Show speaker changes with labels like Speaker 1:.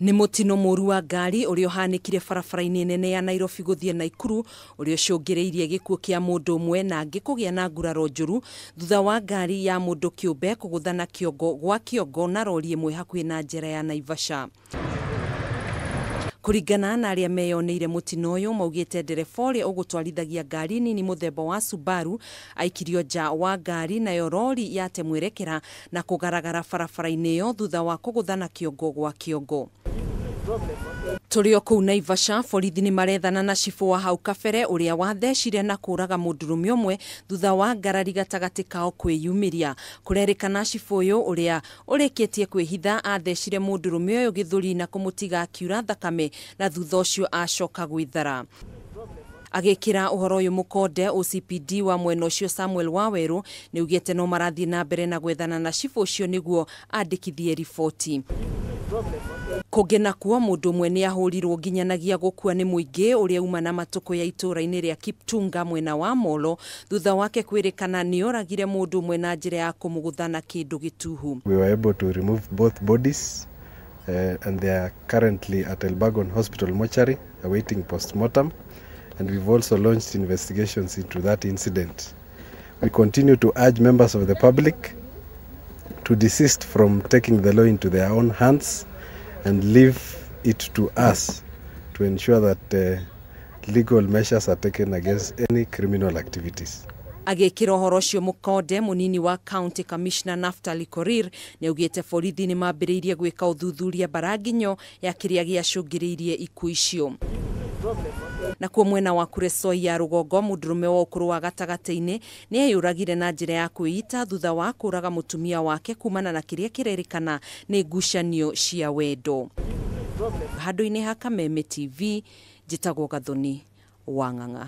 Speaker 1: Ni mutino mũru wa ngari ũrĩa ũhanikire barabara-inĩ nene ya Nairobi gũthiĩ Nakuru ũrĩa ũcũngĩrĩirie gĩkuũ kĩa mũndũ ũmwe na angĩ kũgĩa na nguraro njũru thutha wa ngari ya mũndũ kĩũmbe kũgũthana kĩongo gwa kĩongo na rori ĩmwe hakuhĩ na njira ya Naivasha. Kuringana na arĩa meyoneire mutino ũyũ maugĩte ndereba ũrĩa ũgũtwarithagia ngari nini mũthemba wa Subaru aikirio nja wa ngari nayo rori yate mwerekera na kũgaragara barabara-inĩ ĩyo thutha wa kũgũthana kĩongo gwa kĩongo. Tũrĩ o kũu Naivasha, borithi nĩ marethana na cibũ wa hau kabere ũrĩa wathecire na kuraga mundurume ũmwe thutha wa ngarari gatagatĩ kao kwĩyumĩria. Kũrerĩkana cibũ ũyũ ũrĩa ũrĩkĩtie kwĩhitha athecire mundurume ũyũ gĩthũri na kũmũtiga akiura thakame na thutha ũcio acoka gwĩthara. Agĩkĩra ũhoro ũyũ mũkonde, OCPD wa mwena ũcio Samuel Waweru nĩ ugĩte no marathiĩ na mbere na gwethana na cibũ ũcio nĩguo andĩkithie riboti. Kũgena kuo mũndũ ũmwe nĩ ahũrirwo nginyanagia gukua nĩ muingi ũrĩa uma na matũkũ ya ituraaini rĩa Kiptunga mwena wa Molo thutha wake kwĩrĩkana nĩ oragire mũndũ ũmwe na njĩra ya kũmũgũtha na kĩndũ gĩtuhu.
Speaker 2: We were able to remove both bodies and they are currently at Elbagon Hospital mortuary awaiting post-mortem, and we've also launched investigations into that incident. We continue to urge members of the public to desist from taking the law into their own hands and leave it to us to ensure that legal measures are taken against any criminal activities.
Speaker 1: Agĩkĩra ũhoro ũcio mũkonde, munini wa County Commissioner Naftali Korir nĩ augĩte borithi nĩ mambĩrĩirie gwĩka ũthuthuria baranginyo ya kĩrĩa gĩacũngĩrĩirie ikuũ icio. Na kuo mwena wa Kuresoi ya rũgongo, mundurume wa ũkũrũ wa gatagatĩ-inĩ nĩ eyũragire na njĩra ya kwĩita thutha wa kũraga mũtumia wake kumana na kĩrĩa kĩrerĩkana nĩ ngucanio cia wendo. Handũ-inĩ ha Kameme TV, njĩtagwo Gathoni wa Ng'ang'a.